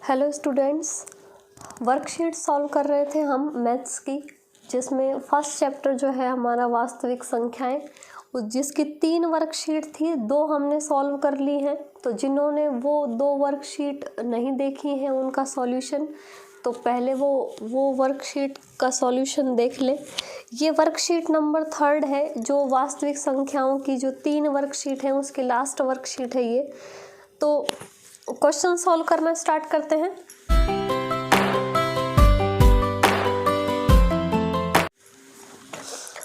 Hello students, worksheet solve कर रहे थे हम मैथ्स की, जिसमें फर्स्ट चैप्टर जो है हमारा वास्तविक संख्याएं, जिसकी 3 वर्कशीट थी, 2 हमने सॉल्व कर ली हैं। तो जिन्होंने वो 2 वर्कशीट नहीं देखी हैं उनका सॉल्यूशन, तो पहले वो वर्कशीट का सॉल्यूशन देख लें। ये वर्कशीट नंबर 3 है, जो वास्तविक संख्याओं की जो 3 वर्कशीट हैं उसकी लास्ट वर्कशीट है ये। तो क्वेश्चन सॉल्व करना स्टार्ट करते हैं।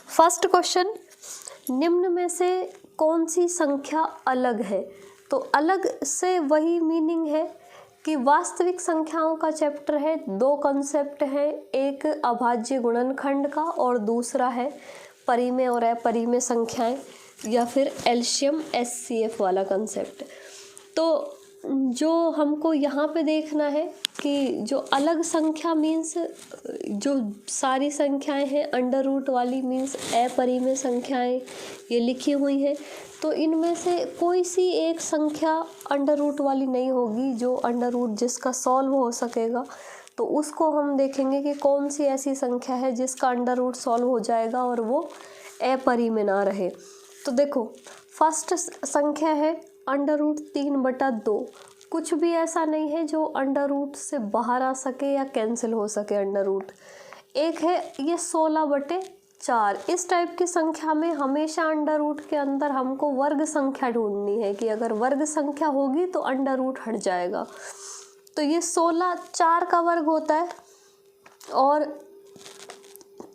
फर्स्ट क्वेश्चन, निम्न में से कौन सी संख्या अलग है? तो अलग से वही मीनिंग है कि वास्तविक संख्याओं का चैप्टर है, 2 कंसेप्ट हैं, एक अभाज्य गुणनखंड का और दूसरा है परिमेय और अपरिमेय संख्याएं या फिर एलसीएम एचसीएफ वाला कंसेप्ट। तो जो हमको यहाँ पे देखना है कि जो अलग संख्या मीन्स जो सारी संख्याएं हैं, अंडर रूट वाली मीन्स अपरिमेय संख्याएं ये लिखी हुई हैं। तो इनमें से कोई सी एक संख्या अंडर रूट वाली नहीं होगी, जो अंडर रूट जिसका सॉल्व हो सकेगा। तो उसको हम देखेंगे कि कौन सी ऐसी संख्या है जिसका अंडर रूट सॉल्व हो जाएगा और वो अपरिमेय ना रहे। तो देखो, फर्स्ट संख्या है अंडर रूट 3/2। कुछ भी ऐसा नहीं है जो अंडर रूट से बाहर आ सके या कैंसिल हो सके अंडर रूट। एक है ये 16/4। इस टाइप की संख्या में हमेशा अंडर रूट के अंदर हमको वर्ग संख्या ढूंढनी है कि अगर वर्ग संख्या होगी तो अंडर रूट हट जाएगा। तो ये 16 4 का वर्ग होता है और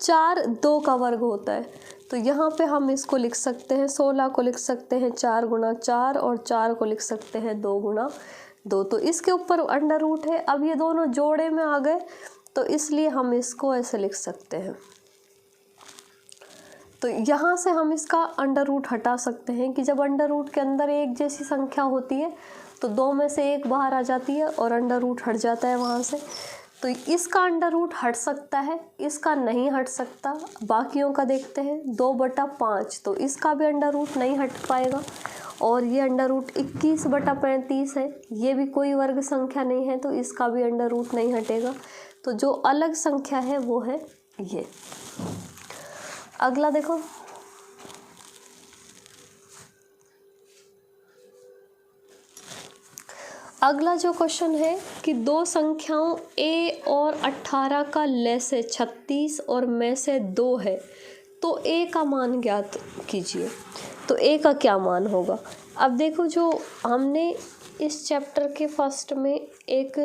4 2 का वर्ग होता है। तो यहाँ पे हम इसको लिख सकते हैं, 16 को लिख सकते हैं 4 गुणा 4 और 4 को लिख सकते हैं 2 गुणा 2। तो इसके ऊपर अंडर रूट है। अब ये दोनों जोड़े में आ गए तो इसलिए हम इसको ऐसे लिख सकते हैं। तो यहाँ से हम इसका अंडर रूट हटा सकते हैं कि जब अंडर रूट के अंदर एक जैसी संख्या होती है तो 2 में से 1 बाहर आ जाती है और अंडर रूट हट जाता है वहाँ से। तो इसका अंडर रूट हट सकता है, इसका नहीं हट सकता। बाकियों का देखते हैं, 2/5, तो इसका भी अंडर रूट नहीं हट पाएगा। और ये अंडर रूट 21/35 है, ये भी कोई वर्ग संख्या नहीं है, तो इसका भी अंडर रूट नहीं हटेगा। तो जो अलग संख्या है वो है ये। अगला देखो, अगला जो क्वेश्चन है कि 2 संख्याओं a और 18 का लय से 36 और में से 2 है, तो a का मान ज्ञात कीजिए। तो a का क्या मान होगा? अब देखो, जो हमने इस चैप्टर के फर्स्ट में एक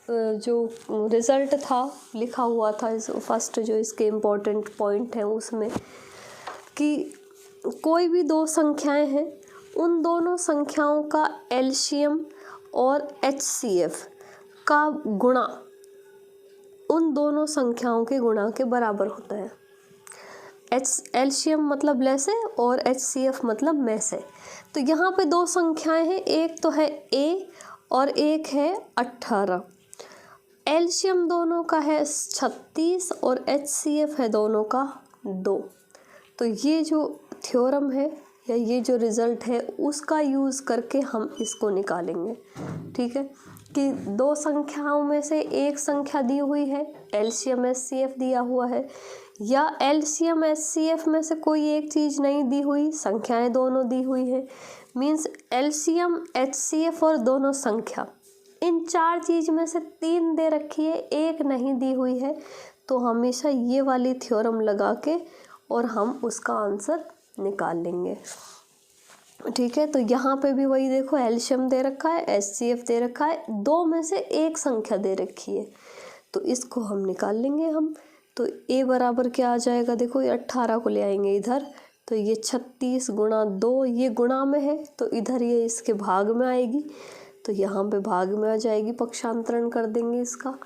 जो रिजल्ट था लिखा हुआ था, इस फर्स्ट जो इसके इम्पोर्टेंट पॉइंट हैं उसमें, कि कोई भी 2 संख्याएं हैं, उन दोनों संख्याओं का एलसीएम और एचसीएफ का गुणा उन दोनों संख्याओं के गुणा के बराबर होता है। एलसीएम मतलब लय से और एचसीएफ मतलब में से। तो यहाँ पे 2 संख्याएं हैं, एक तो है a और एक है 18। एलसीएम दोनों का है 36 और एचसीएफ है दोनों का 2। तो ये जो थ्योरम है या ये जो रिज़ल्ट है उसका यूज़ करके हम इसको निकालेंगे। ठीक है, कि 2 संख्याओं में से एक संख्या दी हुई है, एलसीएम एचसीएफ दिया हुआ है, या एलसीएम एचसीएफ में से कोई एक चीज़ नहीं दी हुई, संख्याएं दोनों दी हुई है, मीन्स एलसीएम एचसीएफ और दोनों संख्या, इन 4 चीज़ में से 3 दे रखी है, एक नहीं दी हुई है। तो हमेशा ये वाली थ्योरम लगा के और हम उसका आंसर निकाल लेंगे। ठीक है, तो यहाँ पे भी वही देखो, एलसीएम दे रखा है, एचसीएफ दे रखा है, 2 में से एक संख्या दे रखी है, तो इसको हम निकाल लेंगे हम। तो a बराबर क्या आ जाएगा? देखो, ये 18 को ले आएंगे इधर, तो ये 36 गुणा 2, ये गुणा में है तो इधर ये इसके भाग में आएगी, तो यहाँ पे भाग में आ जाएगी, पक्षांतरण कर देंगे इसका।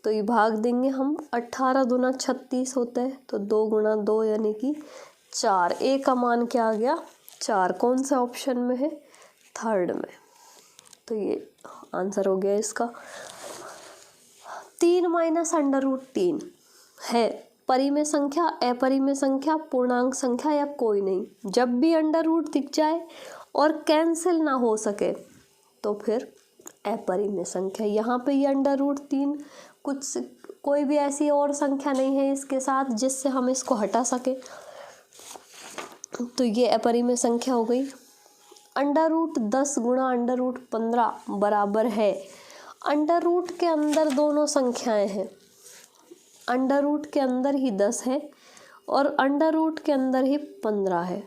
तो ये भाग देंगे हम, 18 दूना 36 होता है, तो 2 गुणा 2 यानी कि 4। a का मान क्या आ गया? 4। कौन सा ऑप्शन में है? 3rd में। तो ये आंसर हो गया इसका। 3 माइनस अंडर रूट 3 है परिमेय संख्या, अपरिमेय संख्या, पूर्णांक संख्या या कोई नहीं। जब भी अंडर रूट दिख जाए और कैंसिल ना हो सके तो फिर अपरिमेय संख्या। यहाँ पे ये √3 कोई भी ऐसी और संख्या नहीं है इसके साथ जिससे हम इसको हटा सके, तो ये अपरिमेय संख्या हो गई। √10 गुणा √15 बराबर है, अंडर के अंदर दोनों संख्याएं हैं, अंडर के अंदर ही 10 है और अंडर के अंदर ही 15 है।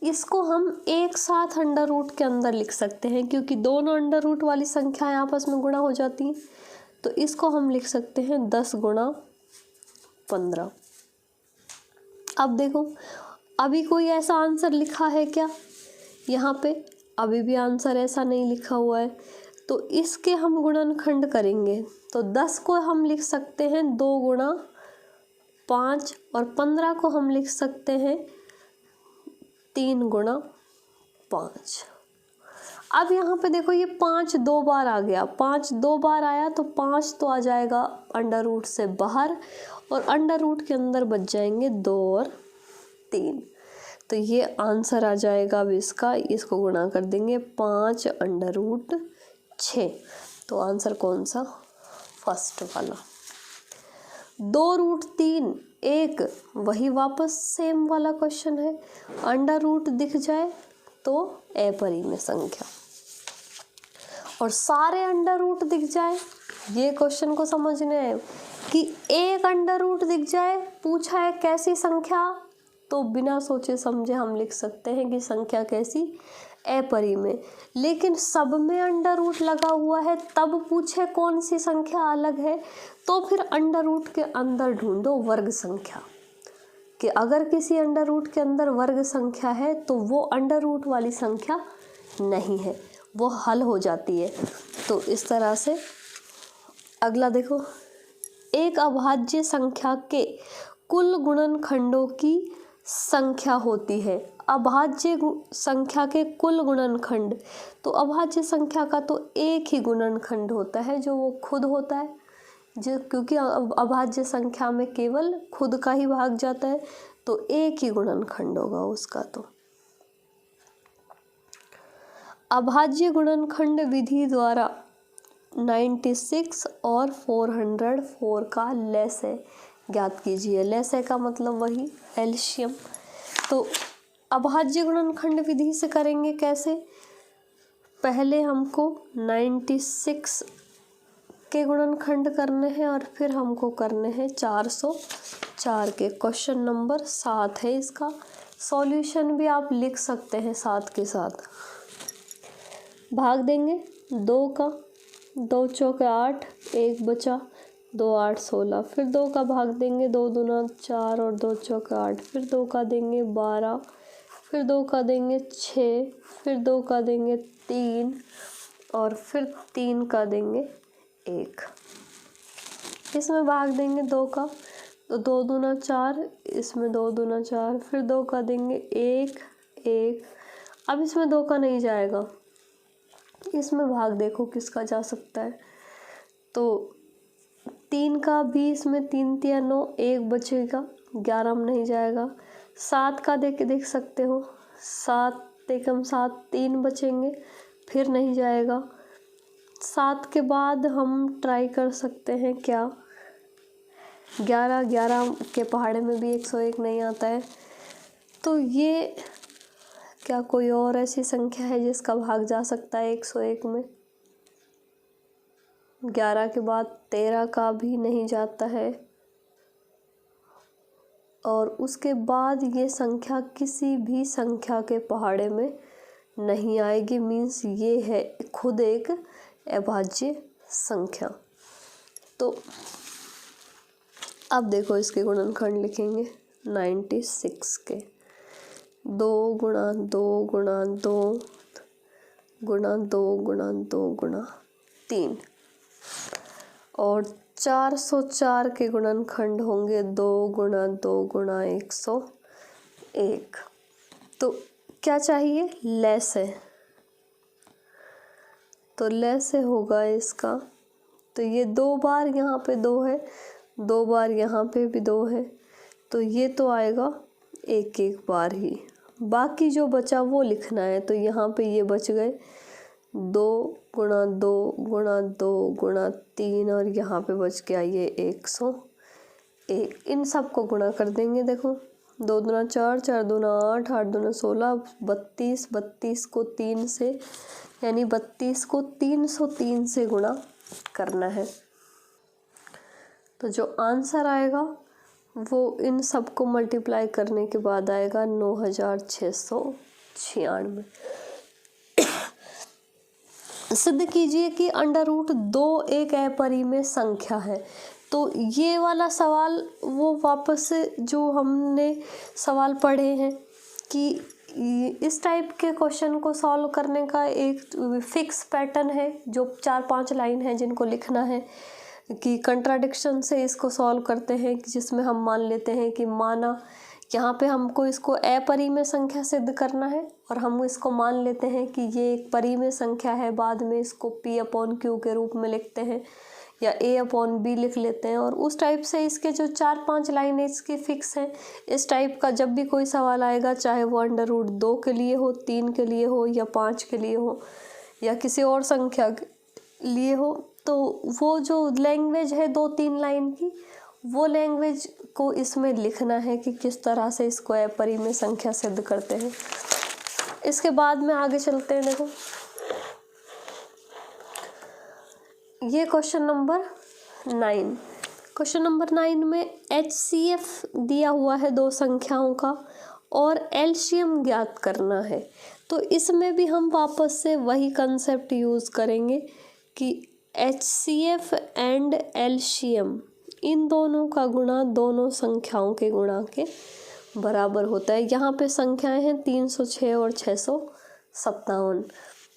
इसको हम एक साथ अंडर के अंदर लिख सकते हैं क्योंकि दोनों अंडर वाली संख्याएं आपस में गुणा हो जाती हैं, तो इसको हम लिख सकते हैं 10 गुणा 15। अब देखो, अभी कोई ऐसा आंसर लिखा है क्या? यहाँ पे अभी भी आंसर ऐसा नहीं लिखा हुआ है, तो इसके हम गुणनखंड करेंगे तो 10 को हम लिख सकते हैं 2 गुणा 5 और 15 को हम लिख सकते हैं 3 गुणा 5। अब यहाँ पे देखो ये 5 2 बार आ गया, 5 2 बार आया तो 5 तो आ जाएगा अंडर से बाहर और अंडर के अंदर बच जाएंगे 2 और 3, तो ये आंसर आ जाएगा अब इसका। इसको गुणा कर देंगे 5 अंडर 6, तो आंसर कौन सा? फर्स्ट वाला। 2√3 1, वही वापस सेम वाला क्वेश्चन है, अंडर दिख जाए तो अपरिमेय संख्या, और सारे अंडर दिख जाए, ये क्वेश्चन को समझने है कि एक अंडर दिख जाए, पूछा है कैसी संख्या, तो बिना सोचे समझे हम लिख सकते हैं कि संख्या कैसी? अपरिमेय। लेकिन सब में अंडर लगा हुआ है, तब पूछे कौन सी संख्या अलग है, तो फिर अंडर के अंदर ढूंढो वर्ग संख्या, कि अगर किसी अंडर के अंदर वर्ग संख्या है तो वो अंडर वाली संख्या नहीं है, वो हल हो जाती है। तो इस तरह से अगला देखो, एक अभाज्य संख्या के कुल गुणनखंडों की संख्या होती है। अभाज्य संख्या के कुल गुणनखंड, तो अभाज्य संख्या का तो एक ही गुणनखंड होता है जो वो खुद होता है, जो क्योंकि अभाज्य संख्या में केवल खुद का ही भाग जाता है, तो एक ही गुणनखंड होगा उसका। तो अभाज्य गुणनखंड विधि द्वारा 96 और 404 का लसागु ज्ञात कीजिए। लसागु का मतलब वही एलसीएम। तो अभाज्य गुणनखंड विधि से करेंगे कैसे? पहले हमको 96 के गुणनखंड करने हैं और फिर हमको करने हैं 404 के। क्वेश्चन नंबर 7 है इसका, सॉल्यूशन भी आप लिख सकते हैं साथ के साथ। भाग देंगे 2 का, 2 चौके 8, 1 बचा, 2 8 16, फिर 2 का भाग देंगे, 2 दूना 4 और 2 चौके 8, फिर 2 का देंगे 12, फिर 2 का देंगे 6, फिर 2 का देंगे 3 और फिर 3 का देंगे 1। इसमें भाग देंगे 2 का, तो 2 दूना 4, इसमें 2 दूना 4, फिर 2 का देंगे 1 1। अब इसमें 2 का नहीं जाएगा, इसमें भाग देखो किसका जा सकता है, तो 3 का भी, इसमें 3 3 9, 1 बचेगा, 11 में नहीं जाएगा। 7 का देख सकते हो, 7 एकम 7, 3 बचेंगे, फिर नहीं जाएगा। 7 के बाद हम ट्राई कर सकते हैं क्या? 11 के पहाड़े में भी 101 नहीं आता है, तो ये क्या कोई और ऐसी संख्या है जिसका भाग जा सकता है 101 में? 11 के बाद 13 का भी नहीं जाता है, और उसके बाद ये संख्या किसी भी संख्या के पहाड़े में नहीं आएगी, मीन्स ये है खुद एक अभाज्य संख्या। तो अब देखो इसके गुणनखंड लिखेंगे 96 के, 2 गुणा 2 गुणा 2 गुणा 2 गुणा 2 गुणा 3, और 404 के गुणनखंड होंगे 2 गुणा 2 गुणा 101। तो क्या चाहिए? लसागु, तो लसागु होगा इसका, तो ये 2 बार यहाँ पे 2 है, 2 बार यहाँ पे भी 2 है, तो ये तो आएगा 1 1 बार ही, बाकी जो बचा वो लिखना है। तो यहाँ पे ये बच गए 2 गुणा 2 गुणा 2 गुणा 3 और यहाँ पे बच गया ये 101। इन सब को गुणा कर देंगे। देखो 2 दूना 4, 4 दूना 8, 8 दूना 16, 32, 32 को 3 से यानी 32 को 303 से गुणा करना है। तो जो आंसर आएगा वो इन सब को मल्टीप्लाई करने के बाद आएगा 9696। सिद्ध कीजिए कि √2 एक अपरिमेय संख्या है। तो ये वाला सवाल वो वापस से जो हमने सवाल पढ़े हैं कि इस टाइप के क्वेश्चन को सॉल्व करने का एक फिक्स पैटर्न है, जो 4-5 लाइन है जिनको लिखना है कि कंट्राडिक्शन से इसको सॉल्व करते हैं, जिसमें हम मान लेते हैं कि माना यहाँ पे हमको इसको अपरिमेय संख्या सिद्ध करना है और हम इसको मान लेते हैं कि ये एक परिमेय संख्या है। बाद में इसको P/Q के रूप में लिखते हैं या A/B लिख लेते हैं। और उस टाइप से इसके जो 4-5 लाइन है इसकी फिक्स है। इस टाइप का जब भी कोई सवाल आएगा, चाहे वो √2 के लिए हो, 3 के लिए हो या 5 के लिए हो या किसी और संख्या के लिए हो, तो वो जो लैंग्वेज है 2-3 लाइन की, वो लैंग्वेज को इसमें लिखना है कि किस तरह से इसको अपरिमेय संख्या सिद्ध करते हैं। इसके बाद में आगे चलते हैं। देखो ये क्वेश्चन नंबर 9। क्वेश्चन नंबर 9 में HCF दिया हुआ है 2 संख्याओं का और एलसीएम ज्ञात करना है। तो इसमें भी हम वापस से वही कंसेप्ट यूज़ करेंगे कि HCF एंड एलसीएम इन दोनों का गुणा दोनों संख्याओं के गुणा के बराबर होता है। यहाँ पे संख्याएं हैं 306 और 657।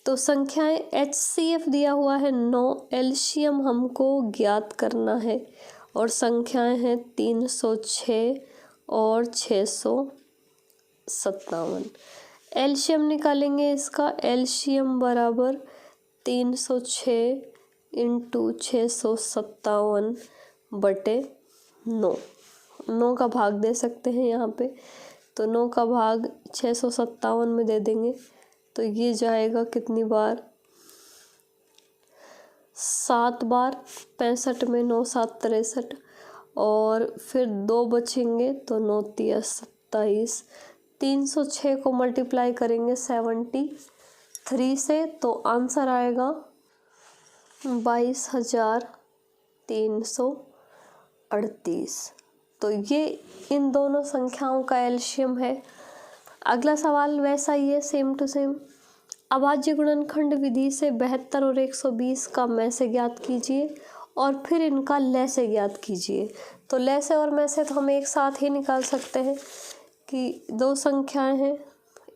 तो संख्याएं HCF दिया हुआ है 9, एलसीएम हमको ज्ञात करना है और संख्याएं हैं 306 और 657। एलसीएम निकालेंगे इसका। एलसीएम बराबर 306 इंटू 657 बटे 9। 9 का भाग दे सकते हैं यहाँ पे, तो 9 का भाग 657 में दे देंगे तो ये जाएगा कितनी बार, 7 बार। 65 में 9 7 63 और फिर 2 बचेंगे तो 9 3 27। 306 को मल्टीप्लाई करेंगे 73 से तो आंसर आएगा 22,338। तो ये इन दोनों संख्याओं का एलसीएम है। अगला सवाल वैसा ही है, सेम टू सेम। अभाज्य गुणनखंड विधि से 72 और 120 का मैं से ज्ञात कीजिए और फिर इनका लय से ज्ञात कीजिए। तो लय से और मैं से तो हम एक साथ ही निकाल सकते हैं कि 2 संख्याएं हैं,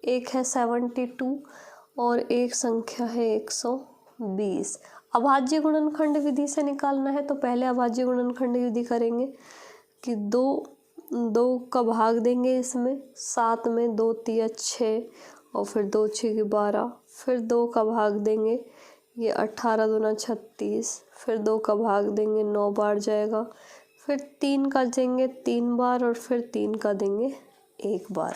एक है 72 और एक संख्या है 120। अभाज्य गुणनखंड विधि से निकालना है तो पहले अभाज्य गुणनखंड विधि करेंगे कि 2 का भाग देंगे इसमें, 7 में 2 3 6 और फिर 2 6 12, फिर 2 का भाग देंगे, ये 18 दूना 36, फिर 2 का भाग देंगे 9 बार जाएगा, फिर 3 का देंगे 3 बार और फिर 3 का देंगे 1 बार।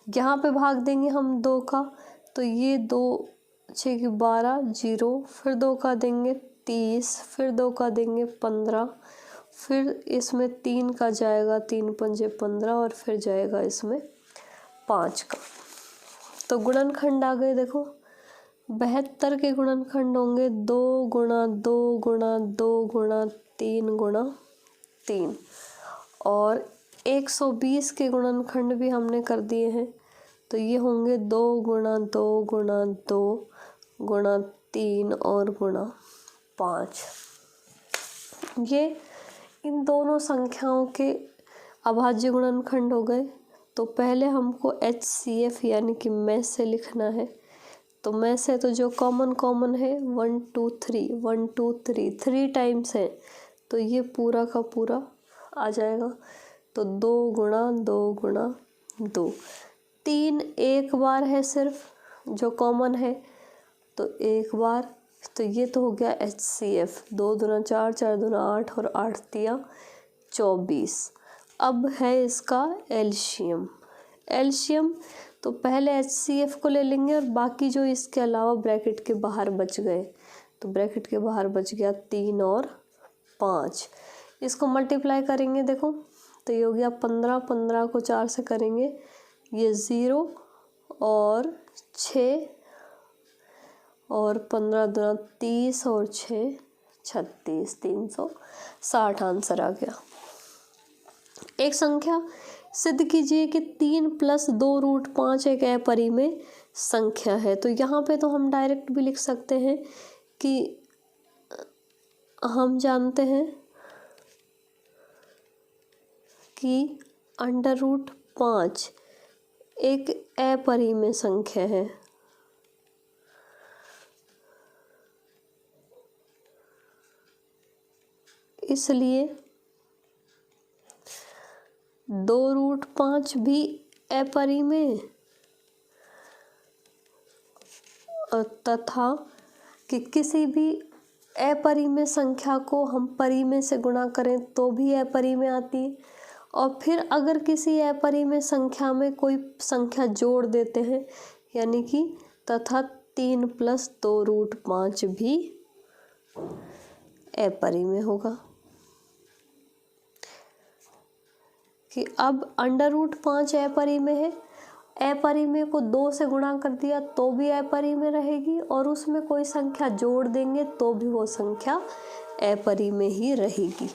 यहाँ पे भाग देंगे हम 2 का, तो ये 2 6 12 0, फिर 2 का देंगे 30, फिर 2 का देंगे 15, फिर इसमें 3 का जाएगा 3 पंजे 15 और फिर जाएगा इसमें 5 का। तो गुणनखंड आ गए। देखो 72 के गुणनखंड होंगे 2 गुणा 2 गुणा 2 गुणा 3 गुणा 3 और 120 के गुणनखंड भी हमने कर दिए हैं। तो ये होंगे 2 गुणा 2 गुणा 2 गुणा 3 और गुणा 5। ये इन दोनों संख्याओं के अभाज्य गुणनखंड हो गए। तो पहले हमको HCF यानी कि मैं से लिखना है। तो मैं से तो जो कॉमन है 1 2 3 1 2 3 3 टाइम्स है, तो ये पूरा का पूरा आ जाएगा। तो 2 गुणा 2 गुणा 2, 3 एक बार है सिर्फ जो कॉमन है, तो एक बार। तो ये तो हो गया HCF। 2 दूना 4 4 दूना 8 और 8 तिया 24। अब है इसका एलसीएम। एलसीएम तो पहले HCF को ले लेंगे और बाकी जो इसके अलावा ब्रैकेट के बाहर बच गए, तो ब्रैकेट के बाहर बच गया 3 और 5। इसको मल्टीप्लाई करेंगे देखो, तो ये हो गया 15, 15 को 4 से करेंगे ये 0 और 6 और 15 दूना 30 और 6 36, 360 आंसर आ गया। एक संख्या सिद्ध कीजिए कि 3 + 2√5 एक अपरिमेय संख्या है। तो यहाँ पे तो हम डायरेक्ट भी लिख सकते हैं कि हम जानते हैं कि √5 एक अपरिमेय संख्या है। इसलिए 2√5 भी अपरिमेय तथा कि किसी भी अपरिमेय संख्या को हम परिमेय से गुणा करें तो भी अपरिमेय आती है। और फिर अगर किसी अपरिमेय संख्या में कोई संख्या जोड़ देते हैं यानी कि तथा 3 + 2√5 भी अपरिमेय होगा। कि अब √5 अपरिमेय है, अपरिमेय को 2 से गुणा कर दिया तो भी अपरिमेय रहेगी और उसमें कोई संख्या जोड़ देंगे तो भी वो संख्या अपरिमेय ही रहेगी।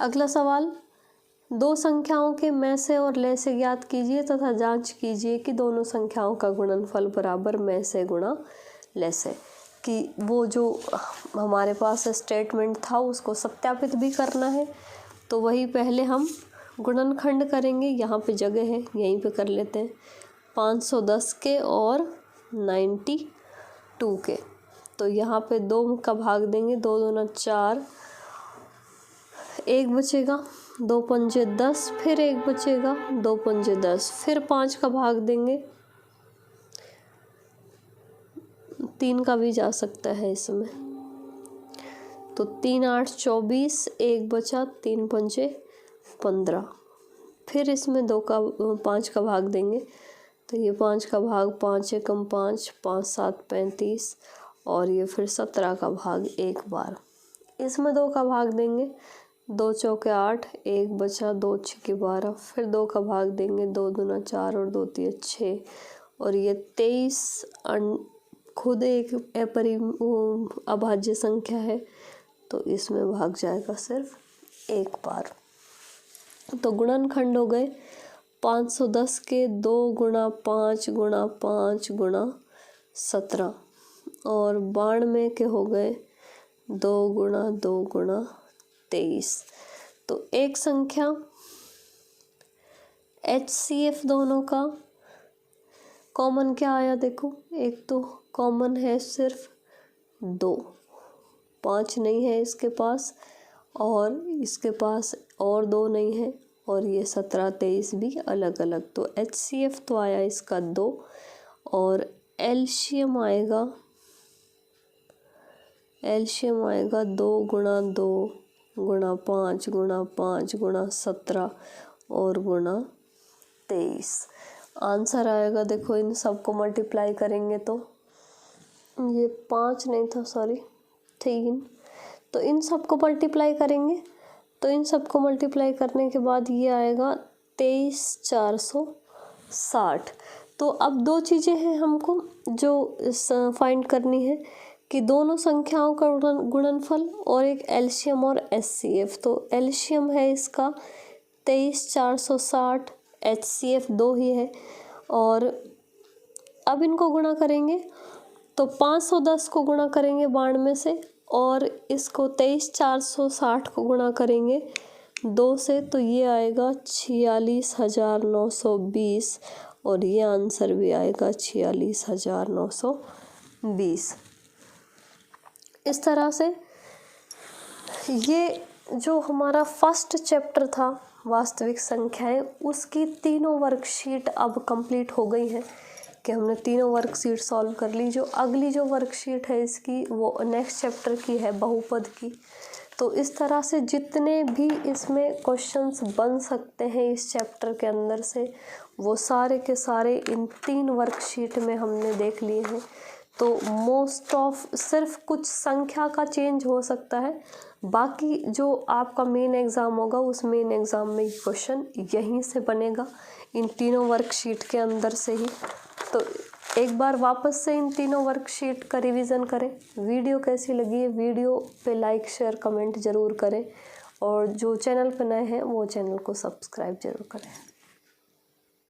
अगला सवाल, 2 संख्याओं के में से और ले से ज्ञात कीजिए तथा जांच कीजिए कि दोनों संख्याओं का गुणनफल बराबर में से गुणा ले से। कि वो जो हमारे पास स्टेटमेंट था उसको सत्यापित भी करना है, तो वही पहले हम गुणनखंड करेंगे। यहाँ पे जगह है, यहीं पे कर लेते हैं। 510 के और 92 के, तो यहाँ पे 2 का भाग देंगे, 2 दूना 4, 1 बचेगा, 2 पंजे 10, फिर 1 बचेगा, 2 पंजे 10, फिर 5 का भाग देंगे, 3 का भी जा सकता है इसमें, तो 3 8 24, 1 बचा, 3 पंजे 15, फिर इसमें 5 का भाग देंगे, तो ये 5 का भाग 5 एकम 5, 5 7 35 और ये फिर 17 का भाग एक बार। इसमें 2 का भाग देंगे, 2 चौके 8, 1 बचा, 2 छक्के 12, फिर 2 का भाग देंगे, 2 दूना 4 और 2 तिया 6 और ये 23 खुद एक अभाज्य संख्या है, तो इसमें भाग जाएगा सिर्फ एक बार। तो गुणनखंड हो गए 510 के 2 × 5 × 5 × 17 और 92 के हो गए 2 × 2 × 23। तो एक संख्या HCF दोनों का कॉमन क्या आया देखो, एक तो कॉमन है सिर्फ 2, 5 नहीं है इसके पास और इसके पास और 2 नहीं है और ये 17 23 भी अलग अलग। तो HCF तो आया इसका 2 और एलसीएम आएगा 2 × 2 × 5 × 5 × 17 और × 23। आंसर आएगा देखो, इन सबको मल्टीप्लाई करेंगे तो ये 5 नहीं था, सॉरी 3, तो इन सबको मल्टीप्लाई करेंगे, तो इन सबको मल्टीप्लाई करने के बाद ये आएगा 23,460। तो अब 2 चीज़ें हैं हमको जो फाइंड करनी है कि दोनों संख्याओं का गुणनफल और एक एलसीएम और एचसीएफ। तो एलसीएम है इसका 23,460, एचसीएफ 2 ही है और अब इनको गुणा करेंगे तो 510 को गुणा करेंगे 92 से और इसको 23,460 को गुणा करेंगे 2 से, तो ये आएगा 46,920 और ये आंसर भी आएगा 46,920। इस तरह से ये जो हमारा फर्स्ट चैप्टर था वास्तविक संख्याएं, उसकी तीनों वर्कशीट अब कंप्लीट हो गई हैं कि हमने तीनों वर्कशीट सॉल्व कर ली। जो अगली जो वर्कशीट है इसकी वो नेक्स्ट चैप्टर की है बहुपद की, तो इस तरह से जितने भी इसमें क्वेश्चंस बन सकते हैं इस चैप्टर के अंदर से, वो सारे के सारे इन 3 वर्कशीट में हमने देख लिए हैं। तो मोस्ट ऑफ सिर्फ कुछ संख्या का चेंज हो सकता है, बाकी जो आपका मेन एग्ज़ाम होगा उस मेन एग्ज़ाम में क्वेश्चन यहीं से बनेगा, इन तीनों वर्कशीट के अंदर से ही। तो एक बार वापस से इन तीनों वर्कशीट का रिवीजन करें। वीडियो कैसी लगी है, वीडियो पे लाइक शेयर कमेंट ज़रूर करें, और जो चैनल पर नए हैं वो चैनल को सब्सक्राइब ज़रूर करें।